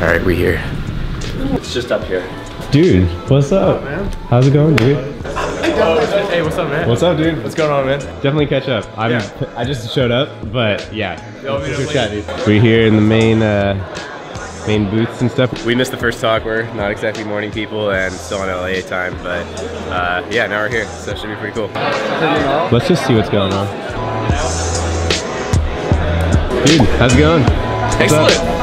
right, we here. It's just up here. Dude, what's up? Man? How's it going, dude? Hey, what's up, man? What's up, dude? What's going on, man? Definitely catch up. I just showed up, but yeah. Good chat, dude. We're here in the main booths and stuff. We missed the first talk. We're not exactly morning people and still on LA time, but yeah, now we're here, so it should be pretty cool. Let's just see what's going on. Dude, how's it going? Excellent.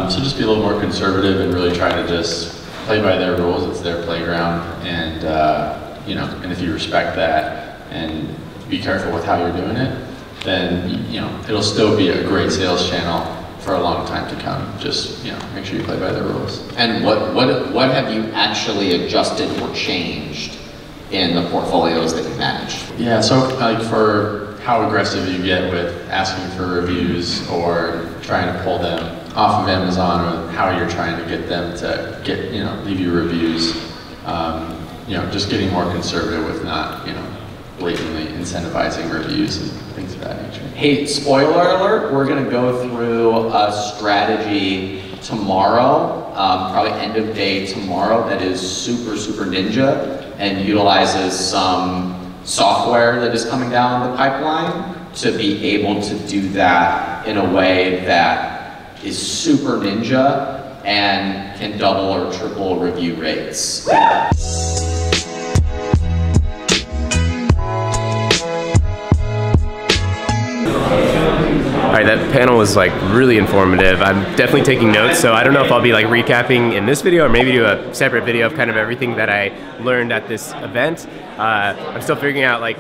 So just be a little more conservative and really try to just play by their rules. It's their playground, and you know, and if you respect that and be careful with how you're doing it, then you know it'll still be a great sales channel for a long time to come. Just make sure you play by their rules. And what have you actually adjusted or changed in the portfolios that you manage? Yeah, so like for how aggressive you get with asking for reviews or trying to pull them off of Amazon, or how you're trying to get them to leave you reviews. Just getting more conservative with not blatantly incentivizing reviews and things of that nature. Hey, spoiler alert, we're gonna go through a strategy tomorrow, probably end of day tomorrow, that is super ninja and utilizes some software that is coming down the pipeline to be able to do that in a way that is super ninja and can double or triple review rates. All right, that panel was like really informative. I'm definitely taking notes, so I don't know if I'll be like recapping in this video or maybe do a separate video of kind of everything that I learned at this event. I'm still figuring out like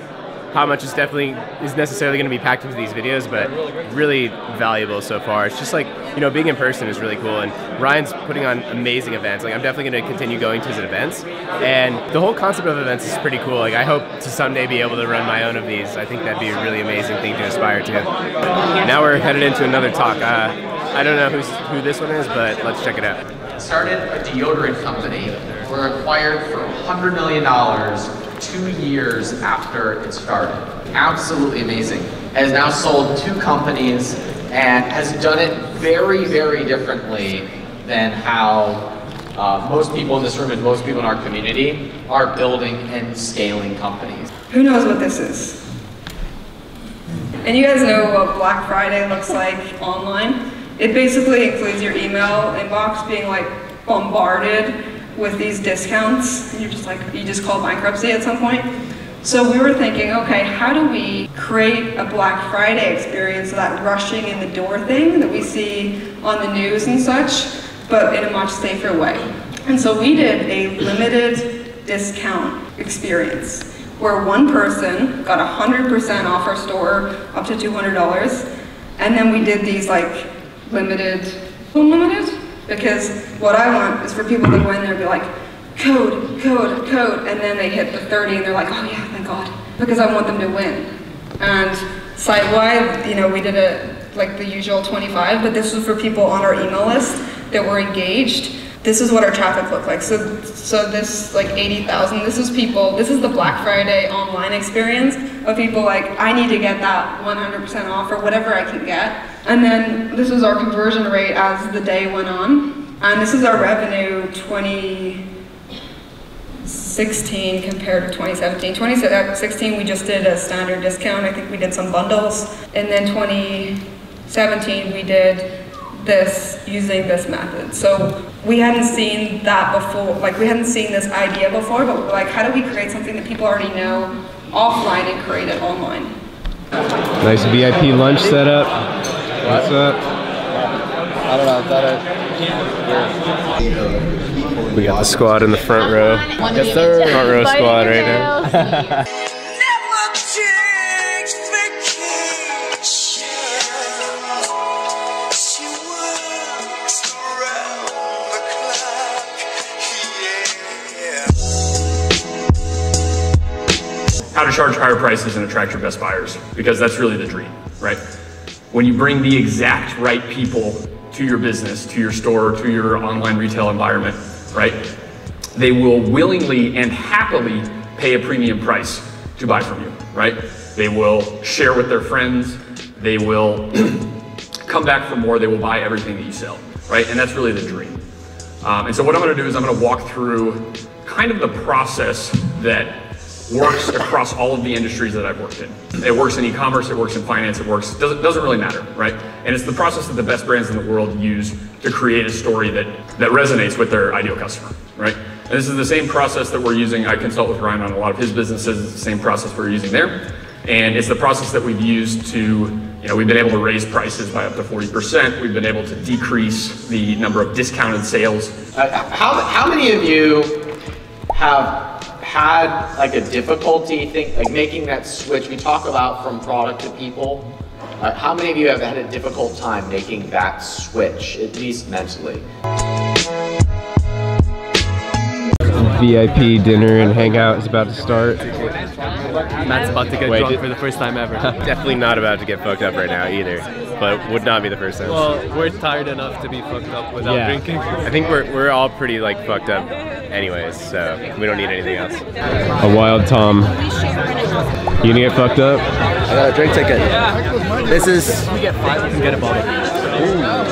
how much is necessarily going to be packed into these videos, but really valuable so far. It's just like, being in person is really cool, and Ryan's putting on amazing events. Like, I'm definitely going to continue going to his events, and the whole concept of events is pretty cool. Like, I hope to someday be able to run my own of these. I think that'd be a really amazing thing to aspire to. Now we're headed into another talk. I don't know who this one is, but let's check it out. Started a deodorant company. We're acquired for $100 million 2 years after it started. Absolutely amazing. Has now sold 2 companies and has done it very differently than how most people in this room and most people in our community are building and scaling companies. Who knows what this is? And you guys know what Black Friday looks like online? It basically includes your email inbox being like bombarded with these discounts, and you just call bankruptcy at some point. So we were thinking, okay, how do we create a Black Friday experience, that rushing in the door thing that we see on the news and such, but in a much safer way. And so we did a limited discount experience where one person got 100% off our store, up to $200, and then we did these like unlimited, because what I want is for people to go in there and be like, code, and then they hit the 30 and they're like, oh yeah, thank God, because I want them to win. And site-wide, we did like the usual 25, but this was for people on our email list that were engaged. This is what our traffic looked like. So this like 80,000, this is the Black Friday online experience of people like, I need to get that 100% off or whatever I can get. And then this was our conversion rate as the day went on. And this is our revenue 2016 compared to 2017. 2016 we just did a standard discount. I think we did some bundles. And then 2017 we did this using this method. So we hadn't seen that before, like we hadn't seen this idea before, but we're like, how do we create something that people already know offline and create it online? Nice VIP lunch setup. What's up? I don't know, We got the squad in the front row. Yes, sir. Front row squad right now. How to charge higher prices and attract your best buyers, because that's really the dream, right? When you bring the exact right people to your business, to your store, to your online retail environment, right? They will willingly and happily pay a premium price to buy from you, right? They will share with their friends, they will come back for more, they will buy everything that you sell, right? And that's really the dream. And so what I'm gonna do is I'm gonna walk through kind of the process that works across all of the industries that I've worked in. It works in e-commerce, it works in finance, doesn't really matter, right? And it's the process that the best brands in the world use to create a story that resonates with their ideal customer, right? And this is the same process that we're using. I consult with Ryan on a lot of his businesses. It's the same process we're using there. And it's the process that we've used to, we've been able to raise prices by up to 40%. We've been able to decrease the number of discounted sales. How many of you have had like a difficulty making that switch? We talk about from product to people. How many of you have had a difficult time making that switch, at least mentally? VIP dinner and hangout is about to start. Matt's about to get drunk for the first time ever. Definitely not about to get fucked up right now either, but would not be the first time. Well, we're tired enough to be fucked up without drinking. I think we're all pretty like fucked up anyways, so we don't need anything else. A wild Tom. You gonna get fucked up? I got a drink ticket. This is... We get 5, we can get a bottle. Ooh.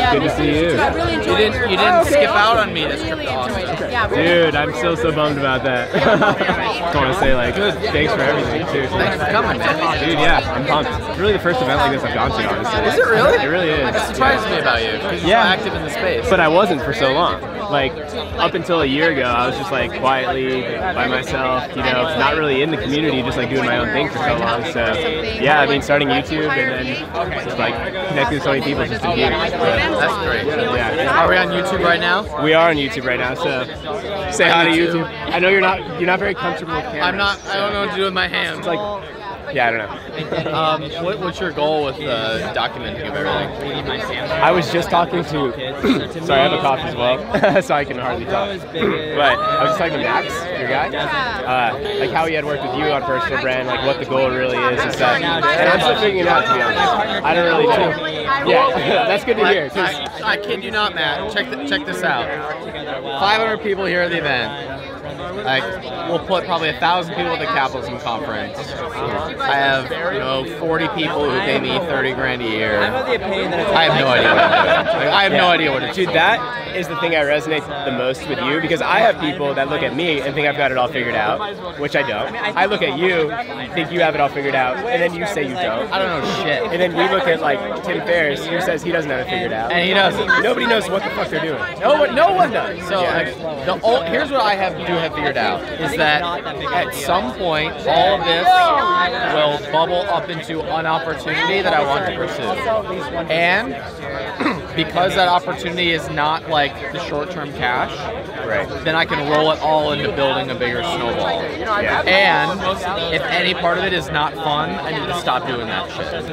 Good to see you. I really enjoyed you didn't skip out on me this trip to Austin. Yeah, dude, I'm so bummed about that. Just want to say like, thanks for everything too. Thanks for coming, man. Dude, yeah, I'm pumped. It's really the first event like this I've gone to, honestly. Is it really? It really is. That surprises me about you, because you're so active in the space. But I wasn't for so long. Like, up until a year ago, I was just like quietly by myself, not really in the community, just like doing my own thing for so long. So, yeah, I mean, starting YouTube and then just like connecting with so many people has just been huge. That's great. Yeah. Are we on YouTube right now? We are on YouTube right now, so say hi to YouTube. I know you're not very comfortable with cameras. I'm not. I don't know what to do with my hands. It's like, yeah, I don't know. What's your goal with documenting of everything? I was just talking to. Sorry, I have a cough as well, so I can hardly talk. But I was just talking to Max, your guy, like how he had worked with you on personal brand, like what the goal really is and stuff. And I'm still figuring it out, to be honest. I don't really know. Yeah, that's good to hear. I kid you not, Matt. Check this out. 500 people here at the event. Like, we'll put probably 1,000 people at the Capitalism Conference. I have, 40 people who pay me 30 grand a year. I have no idea what to do. Like, I have no idea what to do. Dude, that is the thing I resonate the most with you, because I have people that look at me and think I've got it all figured out, which I don't. I look at you, think you have it all figured out, and then you say you don't. I don't know shit. And then we look at like Tim Ferriss, who says he doesn't have it figured out. And he doesn't. Nobody knows what the fuck they're doing. No one does. So here's what I have figured out, is that at some point all of this will bubble up into an opportunity that I want to pursue. And because that opportunity is not like the short-term cash, then I can roll it all into building a bigger snowball. And if any part of it is not fun, I need to stop doing that shit.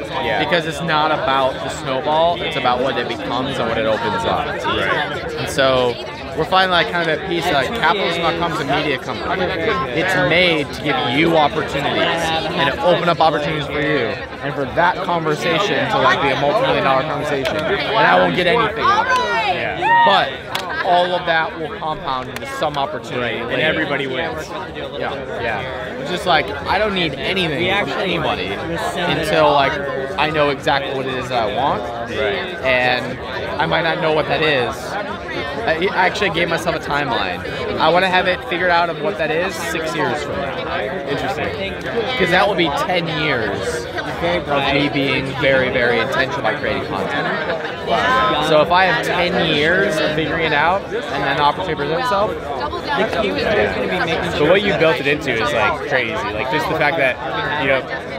Because it's not about the snowball, it's about what it becomes and what it opens up. And so we're finally like kind of at peace. Like, Capitalism.com is a media company. It's made to give you opportunities and to open up opportunities for you, and for that conversation to like be a multi-million-dollar conversation. And I won't get anything out of it. But all of that will compound into some opportunity, and everybody wins. Yeah. It's just like, I don't need anything from anybody until like I know exactly what it is that I want. And I might not know what that is. I actually gave myself a timeline. I want to have it figured out of what that is 6 years from now. Interesting. Because that will be 10 years of me being very, very intentional about creating content. So if I have 10 years of figuring it out and then the opportunity presents itself, the key is always going to be making sure. But what you built it into is like crazy. Like just the fact that,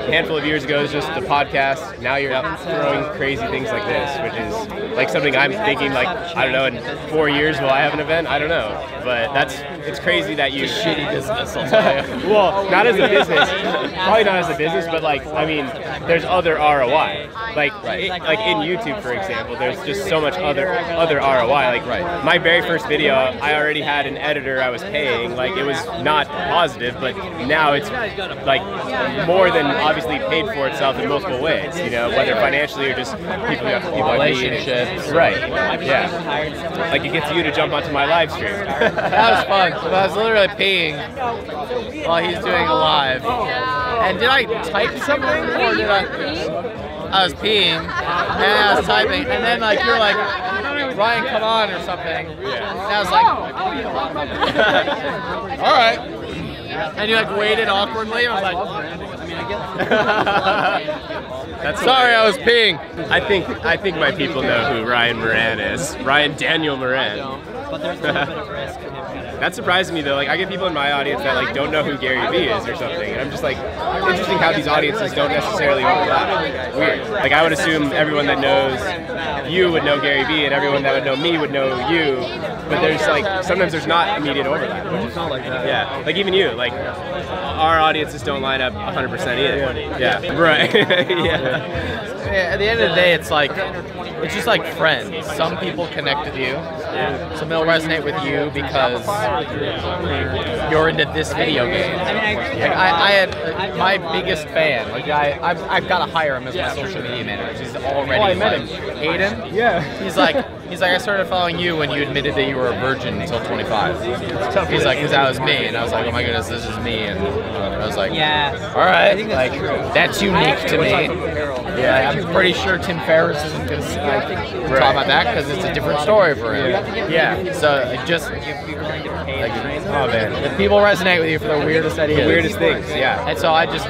a handful of years ago it was just the podcast. Now you're throwing crazy things like this, which is like something I'm thinking like, I don't know, in 4 years will I have an event? I don't know. But it's crazy that you... shitty business, I'll tell you. Well, not as a business. Probably not as a business, but like, I mean, there's other ROI. Like in YouTube, for example, there's just so much other ROI. Like my very first video, I already had an editor I was paying. Like it was not positive, but now it's like more than obviously paid for itself in multiple ways, you know, whether financially or just people relationships. Right. Yeah. Like it gets you to jump onto my live stream. That was fun. So I was literally peeing while he's doing a live. And did I type something or did I was peeing and I was typing and then like you're like, Ryan, come on or something. Yeah. And I was like, all right. And you like waited awkwardly. I was like, That's sorry, I was peeing. I think my people know who Ryan Moran is. Ryan Daniel Moran. But there's a little bit of risk. That surprises me though. Like I get people in my audience that like don't know who Gary Vee is or something, and I'm just like, interesting how these audiences don't necessarily overlap. Weird. Like I would assume everyone that knows you would know Gary Vee, and everyone that would know me would know you. But there's like sometimes there's not immediate overlap. It's not like that. Yeah. Like even you, like our audiences don't line up 100% either. Yeah. Right. Yeah. At the end of the day, it's like, it's just like friends. Some people connect with you. Some people resonate with you because you're into this video game. Like I had my biggest fan. Like I've got to hire him as my social media manager. He's already I met like, him. Aiden. Yeah. He's like I started following you when you admitted that you were a virgin until 25. He's like, because that was me, and I was like, oh my goodness, this is me, and I was like, Yeah. all right, I think that's like true. that's unique to me. Yeah, I'm pretty sure Tim Ferriss isn't going to talk about that because it's a different story for him. Yeah. So it just, like, oh man, if people resonate with you for the weirdest ideas, The weirdest things. Yeah. and so I just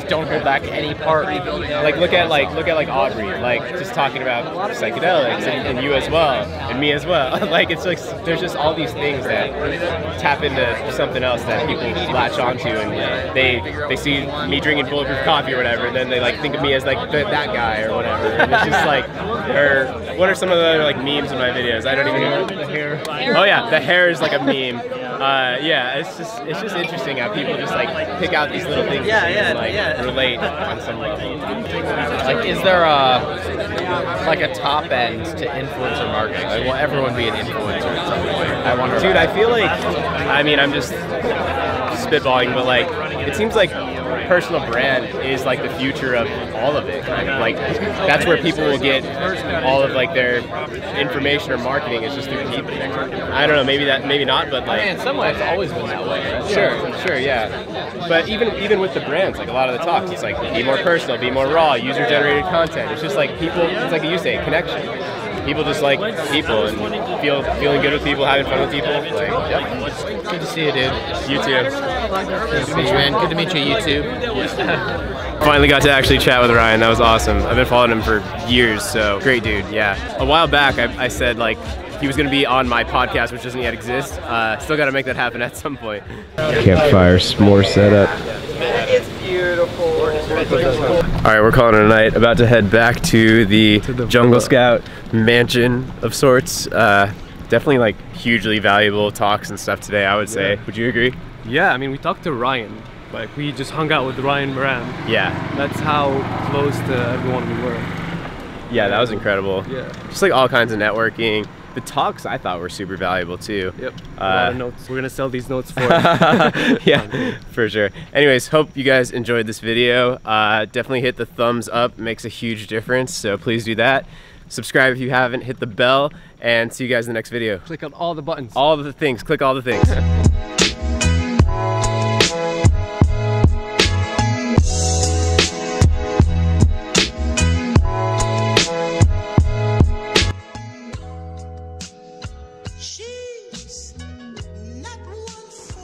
don't hold back any part. Like look at Aubrey, like just talking about psychedelics and you as well and me as well. Like it's like there's just all these things that tap into something else that people latch onto, and they see me drinking bulletproof coffee or whatever, and then they like think of me as like that guy or whatever. And it's just like, or what are some of the other like memes in my videos? I don't even know. The hair. Oh yeah, the hair is like a meme. Yeah, it's just interesting how people just like pick out these little things and like relate on some level. Like, is there a top end to influencer marketing? Like, will everyone be an influencer at some point? I wonder. Dude, I feel like, I mean, I'm just spitballing, but like, it seems like personal brand is like the future of all of it. Like, that's where people will get all of like their information or marketing is just through people. I don't know, maybe not, but like. I mean, in some ways, it's always been that way. Right? Sure, yeah. But even with the brands, like a lot of the talks, it's like be more personal, be more raw, user-generated content. It's just like people. It's like you say, connection. People just like people and feeling good with people, having fun with people. Like, yep. Good to see you, dude. You too. Good to meet you, man. Good to meet you, YouTube. Finally got to actually chat with Ryan. That was awesome. I've been following him for years, so great dude. Yeah. A while back, I said like he was going to be on my podcast, which doesn't yet exist. Still got to make that happen at some point. Campfire s'more setup. It's beautiful. All right, we're calling it a night. About to head back to the Jungle Scout mansion of sorts. Definitely like hugely valuable talks and stuff today, I would say. Would you agree? Yeah, I mean, we talked to Ryan. Like, we just hung out with Ryan Moran. Yeah. That's how close to everyone we were. Yeah, that was incredible. Yeah. Just like all kinds of networking. The talks I thought were super valuable too. Yep. A lot of notes. We're gonna sell these notes for. Yeah, for sure. Anyways, hope you guys enjoyed this video. Definitely hit the thumbs up. It makes a huge difference. So please do that. Subscribe if you haven't. Hit the bell, and see you guys in the next video. Click on all the buttons. All of the things. Click all the things.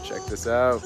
Check this out.